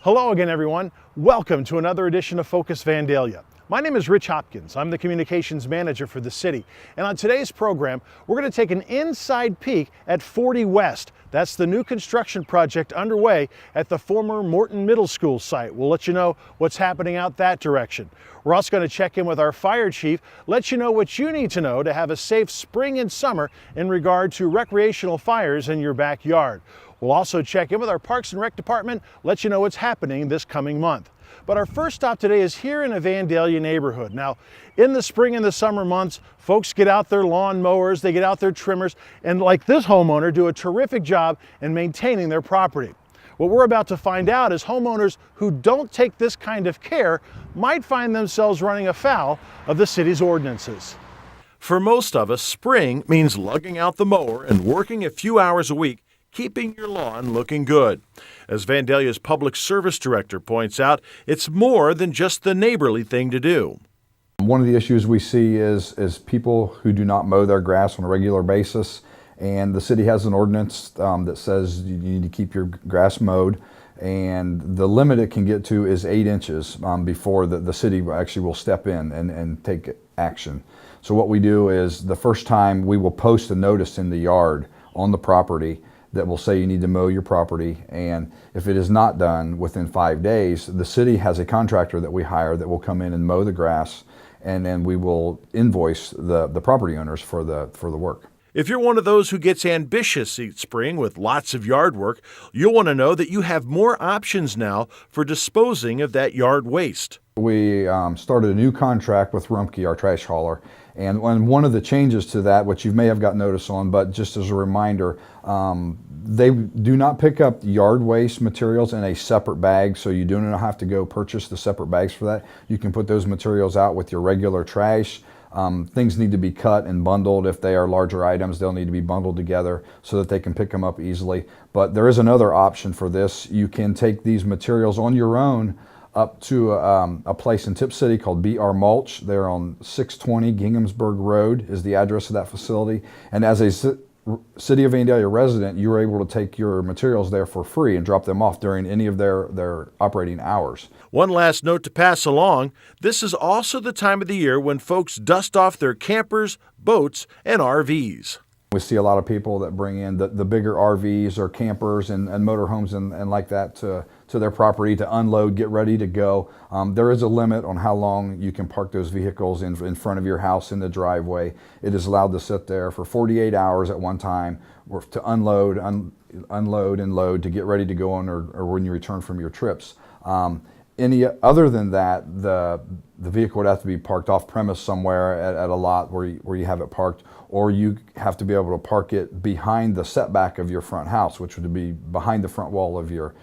Hello again, everyone. Welcome to another edition of Focus Vandalia. My name is Rich Hopkins. I'm the communications manager for the city. And on today's program, we're going to take an inside peek at 40 West. That's the new construction project underway at the former Morton Middle School site. We'll let you know what's happening out that direction. We're also going to check in with our fire chief, let you know what you need to know to have a safe spring and summer in regard to recreational fires in your backyard. We'll also check in with our Parks and Rec department, let you know what's happening this coming month. But our first stop today is here in a Vandalia neighborhood. Now, in the spring and the summer months, folks get out their lawn mowers, they get out their trimmers, and like this homeowner, do a terrific job in maintaining their property. What we're about to find out is homeowners who don't take this kind of care might find themselves running afoul of the city's ordinances. For most of us, spring means lugging out the mower and working a few hours a week, keeping your lawn looking good. As Vandalia's public service director points out, it's more than just the neighborly thing to do. One of the issues we see is people who do not mow their grass on a regular basis, and the city has an ordinance that says you need to keep your grass mowed, and the limit it can get to is 8 inches before the city actually will step in and take action. So what we do is the first time we will post a notice in the yard on the property that will say you need to mow your property, and if it is not done within 5 days, the city has a contractor that we hire that will come in and mow the grass, and then we will invoice the property owners for the work. If you're one of those who gets ambitious each spring with lots of yard work, you'll want to know that you have more options now for disposing of that yard waste. We started a new contract with Rumpke, our trash hauler, and one of the changes to that, which you may have got notice on, but just as a reminder, they do not pick up yard waste materials in a separate bag, so you do not have to go purchase the separate bags for that. You can put those materials out with your regular trash. Things need to be cut and bundled. If they are larger items, they'll need to be bundled together so that they can pick them up easily. But there is another option for this. You can take these materials on your own up to a place in Tip City called BR Mulch. They're on 620 Ginghamsburg Road is the address of that facility. And as a City of Vandalia resident, you're able to take your materials there for free and drop them off during any of their operating hours. One last note to pass along, this is also the time of the year when folks dust off their campers, boats, and RVs. We see a lot of people that bring in the bigger RVs or campers and motorhomes and like that to their property to unload, get ready to go. There is a limit on how long you can park those vehicles in front of your house in the driveway. It is allowed to sit there for 48 hours at one time or to unload and load to get ready to go on or when you return from your trips. Any other than that, the vehicle would have to be parked off premise somewhere at a lot where you have it parked, or you have to be able to park it behind the setback of your front house, which would be behind the front wall of your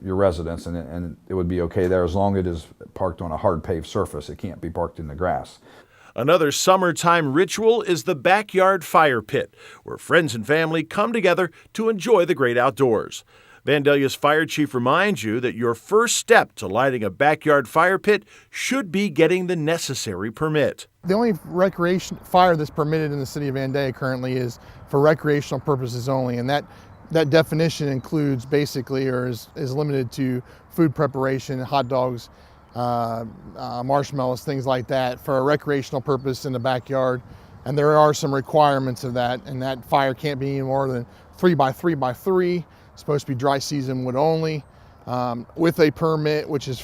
residence, and it would be okay there as long as it is parked on a hard paved surface. It can't be parked in the grass. Another summertime ritual is the backyard fire pit, where friends and family come together to enjoy the great outdoors. Vandalia's fire chief reminds you that your first step to lighting a backyard fire pit should be getting the necessary permit. The only recreation fire that's permitted in the city of Vandalia currently is for recreational purposes only, and that definition includes basically or is limited to food preparation, hot dogs, marshmallows, things like that for a recreational purpose in the backyard. And there are some requirements of that, and that fire can't be any more than 3 by 3 by 3. Supposed to be dry season wood only, with a permit, which is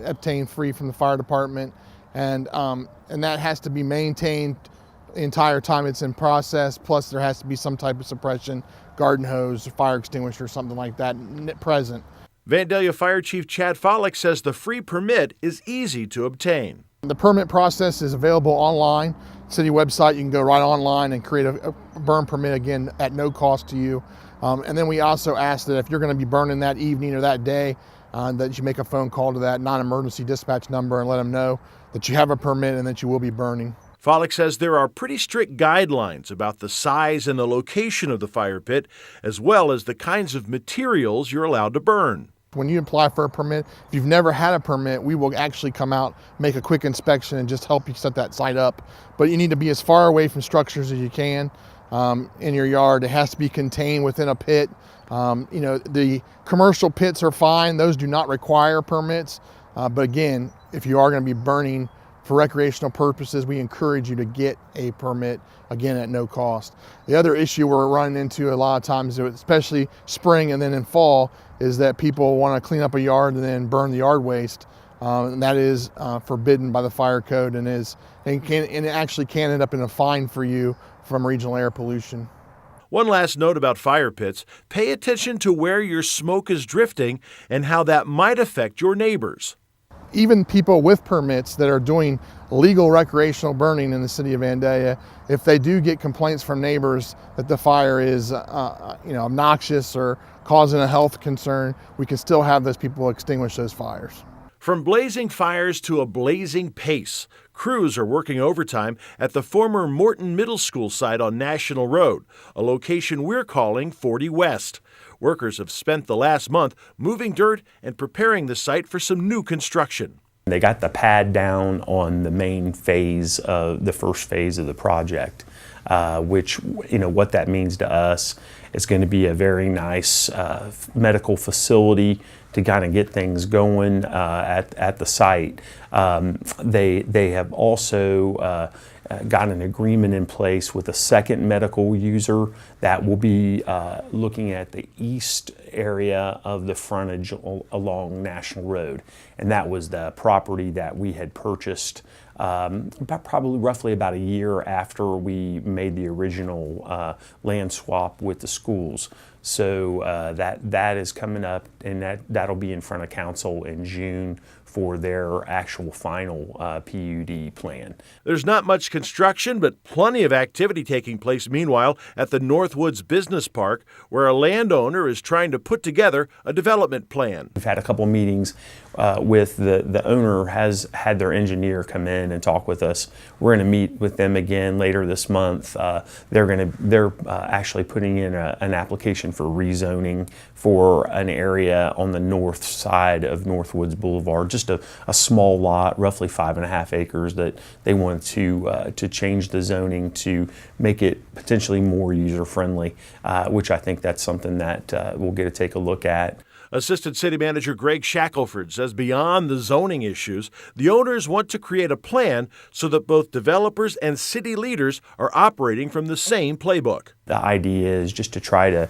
obtained free from the fire department, and that has to be maintained the entire time it's in process. Plus, there has to be some type of suppression, garden hose, fire extinguisher, something like that present. Vandalia Fire Chief Chad Follick says the free permit is easy to obtain. The permit process is available online. City website, you can go right online and create a burn permit, again, at no cost to you. And then we also ask that if you're going to be burning that evening or that day, that you make a phone call to that non-emergency dispatch number and let them know that you have a permit and that you will be burning. Follick says there are pretty strict guidelines about the size and the location of the fire pit, as well as the kinds of materials you're allowed to burn. When you apply for a permit, if you've never had a permit, we will actually come out, make a quick inspection, and just help you set that site up. But you need to be as far away from structures as you can. in your yard. It has to be contained within a pit. The commercial pits are fine. Those do not require permits. But again, if you are going to be burning for recreational purposes, we encourage you to get a permit, again, at no cost. The other issue we're running into a lot of times, especially spring and then in fall, is that people want to clean up a yard and then burn the yard waste. And that is forbidden by the fire code, and it actually can end up in a fine for you from regional air pollution. One last note about fire pits: pay attention to where your smoke is drifting and how that might affect your neighbors. Even people with permits that are doing legal recreational burning in the city of Vandalia, if they do get complaints from neighbors that the fire is obnoxious or causing a health concern, we can still have those people extinguish those fires. From blazing fires to a blazing pace, crews are working overtime at the former Morton Middle School site on National Road, a location we're calling 40 West. Workers have spent the last month moving dirt and preparing the site for some new construction. They got the pad down on the main phase of the first phase of the project, which, what that means to us is going to be a very nice medical facility to kind of get things going at the site. They have also got an agreement in place with a second medical user that will be looking at the east area of the frontage along National Road. And that was the property that we had purchased probably roughly about a year after we made the original land swap with the schools. So that is coming up, and that'll be in front of council in June for their actual final PUD plan. There's not much construction, but plenty of activity taking place meanwhile at the Northwoods Business Park, where a landowner is trying to put together a development plan. We've had a couple meetings with the owner has had their engineer come in and talk with us. We're going to meet with them again later this month. They're actually putting in an application for rezoning for an area on the north side of Northwoods Boulevard, just a small lot, roughly 5.5 acres, that they want to change the zoning to make it potentially more user-friendly, which I think that's something that we'll get to take a look at. Assistant City Manager Greg Shackelford says beyond the zoning issues, the owners want to create a plan so that both developers and city leaders are operating from the same playbook. The idea is just to try to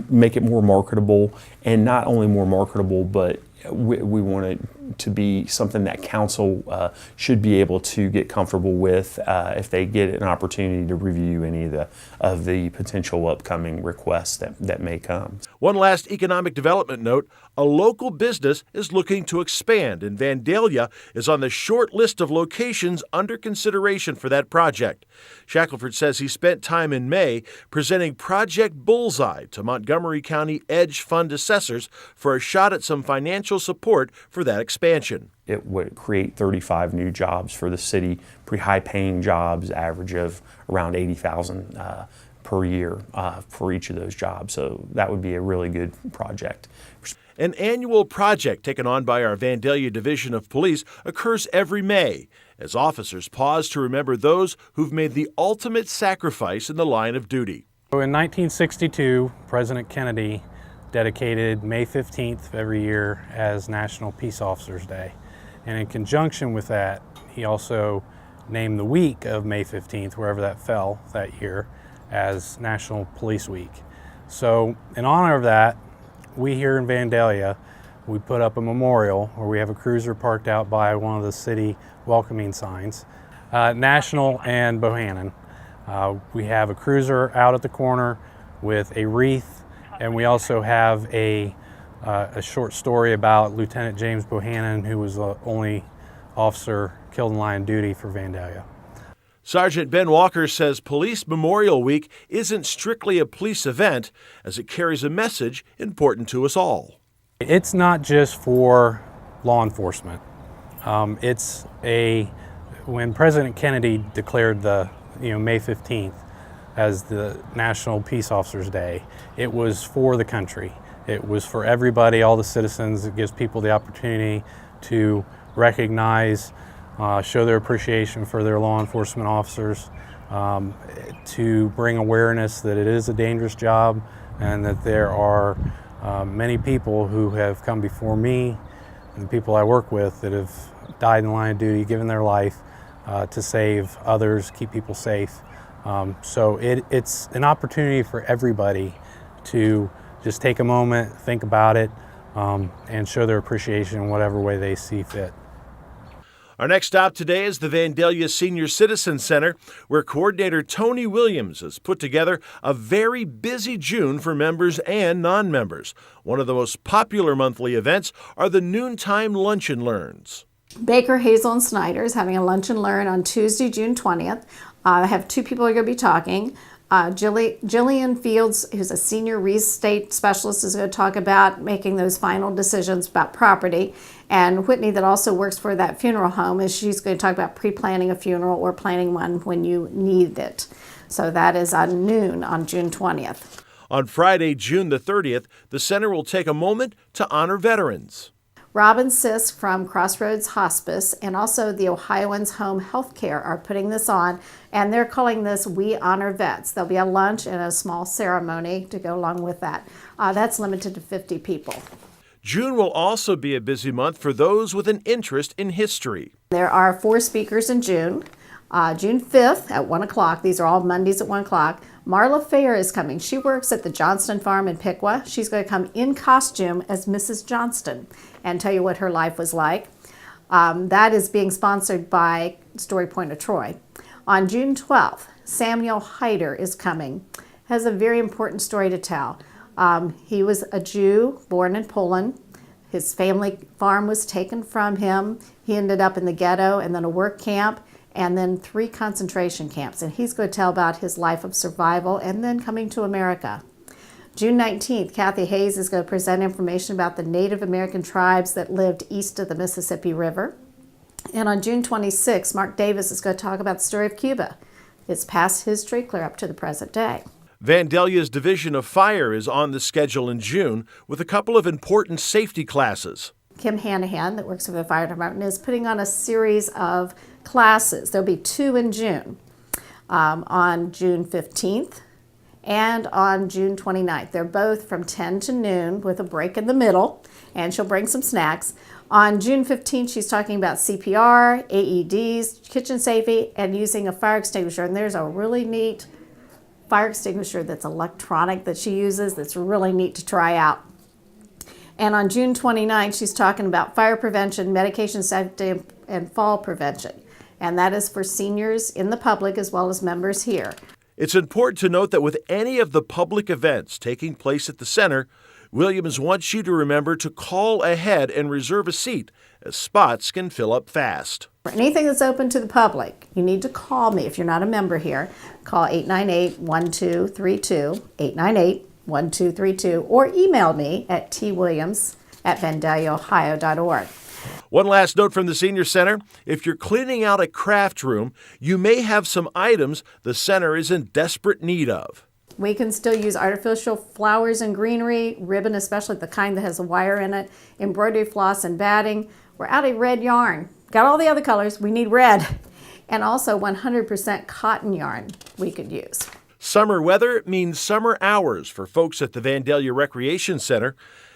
make it more marketable, and not only more marketable, but we want it to be something that council should be able to get comfortable with if they get an opportunity to review any of the potential upcoming requests that may come. One last economic development note: a local business is looking to expand, and Vandalia is on the short list of locations under consideration for that project. Shackelford says he spent time in May presenting Project Bullseye to Montgomery County Edge Fund assessors for a shot at some financial support for that expansion. It would create 35 new jobs for the city, pretty high-paying jobs, average of around $80,000 per year for each of those jobs. So that would be a really good project. An annual project taken on by our Vandalia Division of Police occurs every May, as officers pause to remember those who've made the ultimate sacrifice in the line of duty. So in 1962, President Kennedy dedicated May 15th of every year as National Peace Officers Day. And in conjunction with that, he also named the week of May 15th, wherever that fell that year, as National Police Week. So in honor of that, we here in Vandalia, we put up a memorial where we have a cruiser parked out by one of the city welcoming signs, National and Bohannon. We have a cruiser out at the corner with a wreath, and we also have a short story about Lieutenant James Bohannon, who was the only officer killed in line of duty for Vandalia. Sergeant Ben Walker says Police Memorial Week isn't strictly a police event, as it carries a message important to us all. It's not just for law enforcement. When President Kennedy declared the May 15th as the National Peace Officers Day, it was for the country. It was for everybody, all the citizens. It gives people the opportunity to recognize, show their appreciation for their law enforcement officers, to bring awareness that it is a dangerous job and that there are many people who have come before me and the people I work with that have died in the line of duty, given their life to save others, keep people safe. So it's an opportunity for everybody to just take a moment, think about it, and show their appreciation in whatever way they see fit. Our next stop today is the Vandalia Senior Citizen Center, where Coordinator Tony Williams has put together a very busy June for members and non-members. One of the most popular monthly events are the noontime lunch and learns. Baker, Hazel, and Snyder is having a lunch and learn on Tuesday, June 20th. I have two people who are going to be talking. Jillian Fields, who's a senior real estate specialist, is going to talk about making those final decisions about property. And Whitney, that also works for that funeral home, she's going to talk about pre-planning a funeral or planning one when you need it. So that is at noon on June 20th. On Friday, June the 30th, the center will take a moment to honor veterans. Robin Sisk from Crossroads Hospice and also the Ohioans Home Healthcare are putting this on, and they're calling this We Honor Vets. There'll be a lunch and a small ceremony to go along with that. That's limited to 50 people. June will also be a busy month for those with an interest in history. There are 4 speakers in June. June 5th at 1 o'clock. These are all Mondays at 1 o'clock. Marla Fair is coming. She works at the Johnston Farm in Piqua. She's going to come in costume as Mrs. Johnston and tell you what her life was like. That is being sponsored by Story Point of Troy. On June 12th, Samuel Hyder is coming. Has a very important story to tell. He was a Jew born in Poland. His family farm was taken from him. He ended up in the ghetto and then a work camp, and then 3 concentration camps. And he's going to tell about his life of survival and then coming to America. June 19th, Kathy Hayes is going to present information about the Native American tribes that lived east of the Mississippi River. And on June 26th, Mark Davis is going to talk about the story of Cuba, its past history clear up to the present day. Vandalia's Division of Fire is on the schedule in June with a couple of important safety classes. Kim Hanahan, that works for the fire department, is putting on a series of classes. There'll be 2 in June, on June 15th and on June 29th. They're both from 10 to noon with a break in the middle, and she'll bring some snacks. On June 15th, she's talking about CPR, AEDs, kitchen safety, and using a fire extinguisher. And there's a really neat fire extinguisher that's electronic that she uses that's really neat to try out. And on June 29th, she's talking about fire prevention, medication safety, and fall prevention. And that is for seniors in the public as well as members here. It's important to note that with any of the public events taking place at the center, Williams wants you to remember to call ahead and reserve a seat, as spots can fill up fast. For anything that's open to the public, you need to call me. If you're not a member here, call 898-1232, 898-1232, or email me at twilliams@vandaliaohio.org. One last note from the Senior Center. If you're cleaning out a craft room, you may have some items the center is in desperate need of. We can still use artificial flowers and greenery, ribbon, especially the kind that has a wire in it, embroidery floss and batting. We're out of red yarn. Got all the other colors, we need red. And also 100% cotton yarn we could use. Summer weather means summer hours for folks at the Vandalia Recreation Center.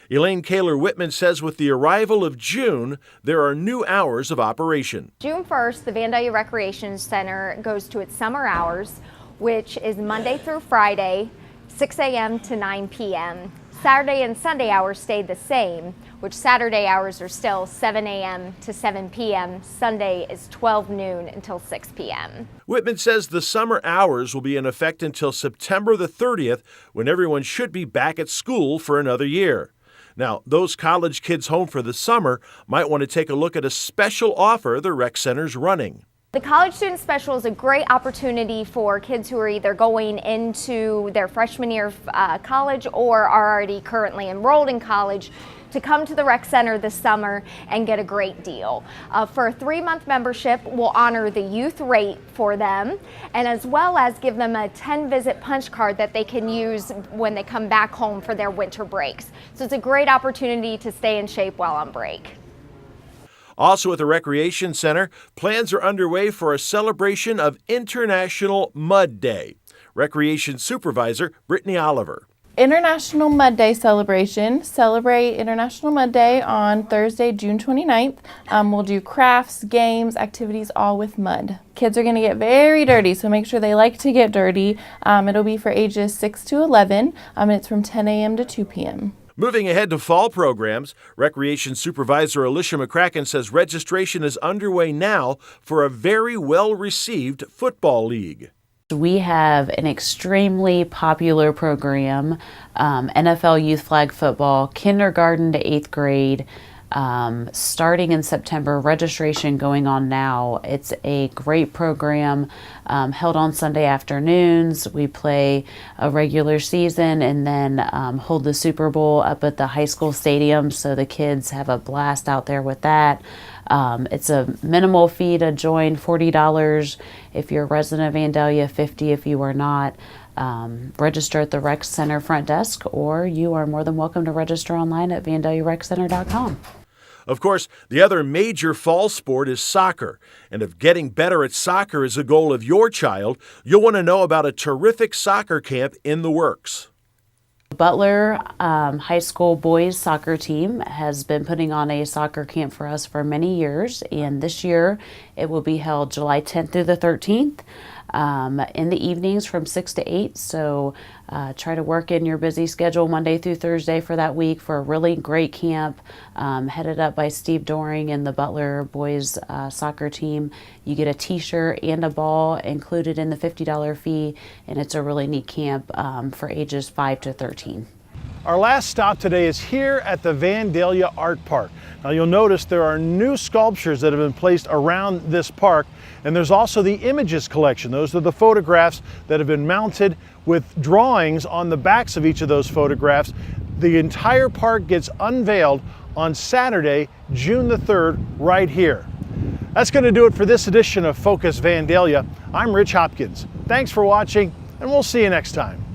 Elaine Kaler-Whitman says with the arrival of June, there are new hours of operation. June 1st, the Vandalia Recreation Center goes to its summer hours, which is Monday through Friday, 6 a.m. to 9 p.m. Saturday and Sunday hours stay the same, which Saturday hours are still 7 a.m. to 7 p.m. Sunday is 12 noon until 6 p.m. Whitman says the summer hours will be in effect until September the 30th, when everyone should be back at school for another year. Now, those college kids home for the summer might want to take a look at a special offer the rec center's running. The College Student Special is a great opportunity for kids who are either going into their freshman year of college or are already currently enrolled in college to come to the rec center this summer and get a great deal. For a 3-month membership, we'll honor the youth rate for them, and as well as give them a 10-visit punch card that they can use when they come back home for their winter breaks. So it's a great opportunity to stay in shape while on break. Also at the Recreation Center, plans are underway for a celebration of International Mud Day. Recreation Supervisor Brittany Oliver. International Mud Day celebration. Celebrate International Mud Day on Thursday, June 29th. We'll do crafts, games, activities, all with mud. Kids are going to get very dirty, so make sure they like to get dirty. It'll be for ages 6 to 11, and it's from 10 a.m. to 2 p.m. Moving ahead to fall programs, Recreation Supervisor Alicia McCracken says registration is underway now for a very well-received football league. We have an extremely popular program, NFL Youth Flag Football, kindergarten to 8th grade, starting in September, registration going on now. It's a great program held on Sunday afternoons. We play a regular season and then hold the Super Bowl up at the high school stadium, so the kids have a blast out there with that. It's a minimal fee to join, $40 if you're a resident of Vandalia, $50 if you are not. Register at the Rec Center front desk, or you are more than welcome to register online at vandaliareccenter.com. Of course, the other major fall sport is soccer. And if getting better at soccer is a goal of your child, you'll want to know about a terrific soccer camp in the works. Butler High School boys soccer team has been putting on a soccer camp for us for many years, and this year it will be held July 10th through the 13th in the evenings from 6 to 8. So try to work in your busy schedule Monday through Thursday for that week for a really great camp headed up by Steve Doring and the Butler boys soccer team. You get a t-shirt and a ball included in the $50 fee, and it's a really neat camp for ages 5 to 13. Our last stop today is here at the Vandalia Art Park. Now you'll notice there are new sculptures that have been placed around this park, and there's also the images collection. Those are the photographs that have been mounted with drawings on the backs of each of those photographs. The entire park gets unveiled on Saturday, June the 3rd, right here. That's going to do it for this edition of Focus Vandalia. I'm Rich Hopkins. Thanks for watching, and we'll see you next time.